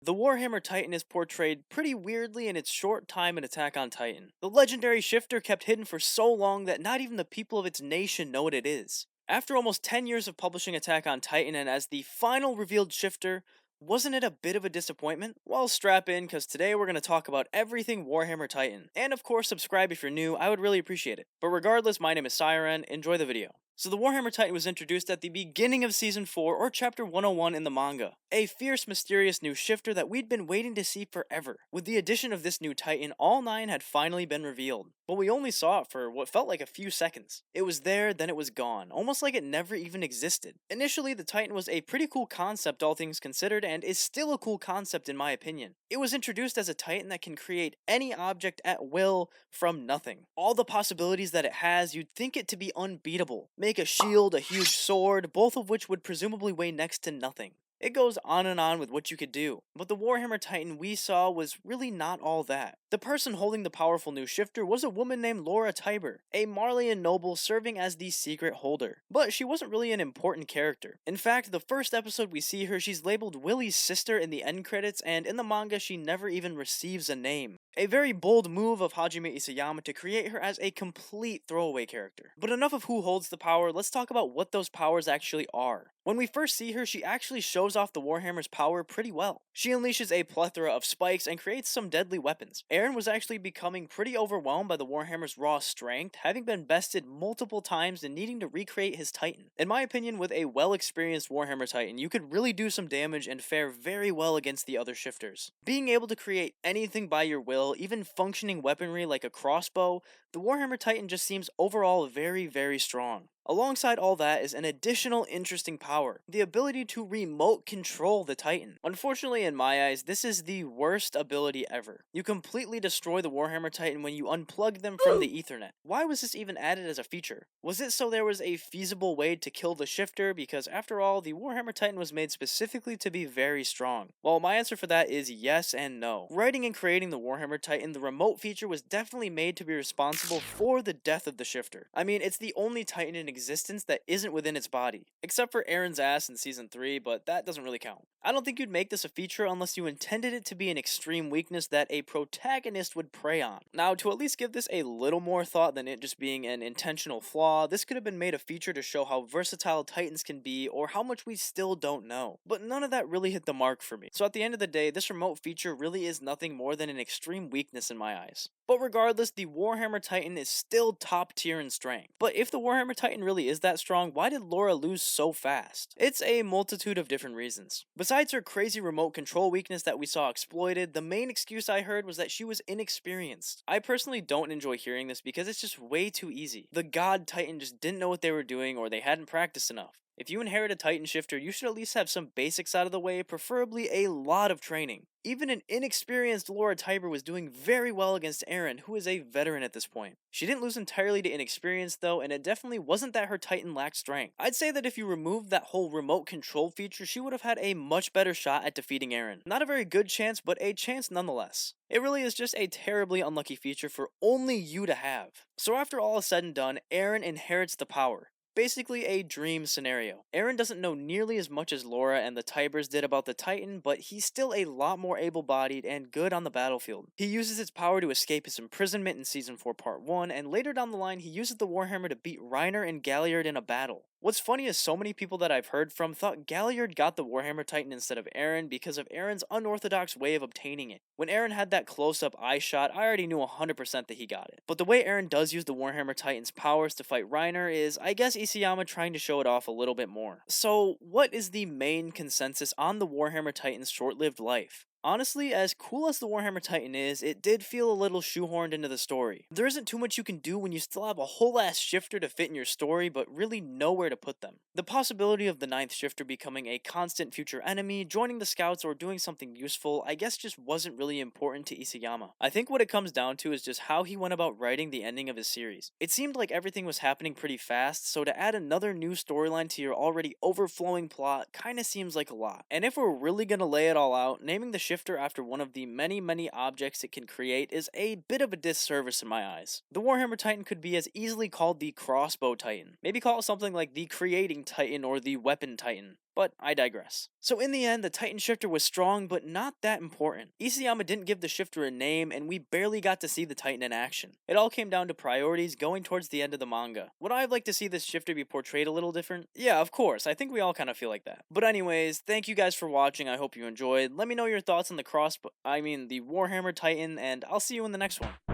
The Warhammer Titan is portrayed pretty weirdly in its short time in Attack on Titan. The legendary shifter kept hidden for so long that not even the people of its nation know what it is. After almost 10 years of publishing Attack on Titan and as the final revealed shifter, wasn't it a bit of a disappointment? Well, strap in, because today we're going to talk about everything Warhammer Titan. And of course, subscribe if you're new, I would really appreciate it. But regardless, my name is Saioren, enjoy the video. So the Warhammer Titan was introduced at the beginning of Season 4, or Chapter 101 in the manga. A fierce, mysterious new shifter that we'd been waiting to see forever. With the addition of this new Titan, all 9 had finally been revealed. But we only saw it for what felt like a few seconds. It was there, then it was gone, almost like it never even existed. Initially, the Titan was a pretty cool concept all things considered, and is still a cool concept in my opinion. It was introduced as a Titan that can create any object at will from nothing. All the possibilities that it has, you'd think it to be unbeatable. Make a shield, a huge sword, both of which would presumably weigh next to nothing. It goes on and on with what you could do, but the Warhammer Titan we saw was really not all that. The person holding the powerful new shifter was a woman named Laura Tiber, a Marleyan noble serving as the secret holder. But she wasn't really an important character. In fact, the first episode we see her, she's labeled Willie's sister in the end credits, and in the manga she never even receives a name. A very bold move of Hajime Isayama to create her as a complete throwaway character. But enough of who holds the power, let's talk about what those powers actually are. When we first see her, she actually shows off the Warhammer's power pretty well. She unleashes a plethora of spikes and creates some deadly weapons. Eren was actually becoming pretty overwhelmed by the Warhammer's raw strength, having been bested multiple times and needing to recreate his Titan. In my opinion, with a well-experienced Warhammer Titan, you could really do some damage and fare very well against the other shifters. Being able to create anything by your will, even functioning weaponry like a crossbow, the Warhammer Titan just seems overall very strong. Alongside all that is an additional interesting power, the ability to remote control the Titan. Unfortunately, in my eyes, this is the worst ability ever. You completely destroy the Warhammer Titan when you unplug them from the Ethernet. Why was this even added as a feature? Was it so there was a feasible way to kill the shifter? Because after all, the Warhammer Titan was made specifically to be very strong. Well, my answer for that is yes and no. Writing and creating the Warhammer Titan, the remote feature was definitely made to be responsible for the death of the shifter. I mean, it's the only Titan in existence that isn't within its body, except for Eren's ass in Season 3, but that doesn't really count. I don't think you'd make this a feature unless you intended it to be an extreme weakness that a protagonist would prey on. Now, to at least give this a little more thought than it just being an intentional flaw, this could have been made a feature to show how versatile Titans can be or how much we still don't know. But none of that really hit the mark for me. So at the end of the day, this remote feature really is nothing more than an extreme weakness in my eyes. But regardless, the Warhammer Titan is still top tier in strength. But if the Warhammer Titan really is that strong, why did Laura lose so fast? It's a multitude of different reasons. Besides her crazy remote control weakness that we saw exploited, the main excuse I heard was that she was inexperienced. I personally don't enjoy hearing this because it's just way too easy. The God Titan just didn't know what they were doing or they hadn't practiced enough. If you inherit a Titan shifter, you should at least have some basics out of the way, preferably a lot of training. Even an inexperienced Laura Tiber was doing very well against Eren, who is a veteran at this point. She didn't lose entirely to inexperience though, and it definitely wasn't that her Titan lacked strength. I'd say that if you removed that whole remote control feature, she would have had a much better shot at defeating Eren. Not a very good chance, but a chance nonetheless. It really is just a terribly unlucky feature for only you to have. So after all is said and done, Eren inherits the power. Basically a dream scenario. Eren doesn't know nearly as much as Laura and the Tibers did about the Titan, but he's still a lot more able-bodied and good on the battlefield. He uses its power to escape his imprisonment in Season 4 Part 1, and later down the line he uses the Warhammer to beat Reiner and Galliard in a battle. What's funny is so many people that I've heard from thought Galliard got the Warhammer Titan instead of Eren because of Eren's unorthodox way of obtaining it. When Eren had that close-up eye shot, I already knew 100% that he got it. But the way Eren does use the Warhammer Titan's powers to fight Reiner is, I guess, Isayama trying to show it off a little bit more. So, what is the main consensus on the Warhammer Titan's short-lived life? Honestly, as cool as the Warhammer Titan is, it did feel a little shoehorned into the story. There isn't too much you can do when you still have a whole ass shifter to fit in your story, but really nowhere to put them. The possibility of the ninth shifter becoming a constant future enemy, joining the scouts, or doing something useful, I guess just wasn't really important to Isayama. I think what it comes down to is just how he went about writing the ending of his series. It seemed like everything was happening pretty fast, so to add another new storyline to your already overflowing plot kinda seems like a lot. And if we're really gonna lay it all out, naming the shifter after one of the many objects it can create is a bit of a disservice in my eyes. The Warhammer Titan could be as easily called the Crossbow Titan. Maybe call it something like the Creating Titan or the Weapon Titan. But I digress. So in the end, the Titan shifter was strong, but not that important. Isayama didn't give the shifter a name, and we barely got to see the Titan in action. It all came down to priorities going towards the end of the manga. Would I have liked to see this shifter be portrayed a little different? Yeah, of course, I think we all kind of feel like that. But anyways, thank you guys for watching, I hope you enjoyed. Let me know your thoughts on the the Warhammer Titan, and I'll see you in the next one.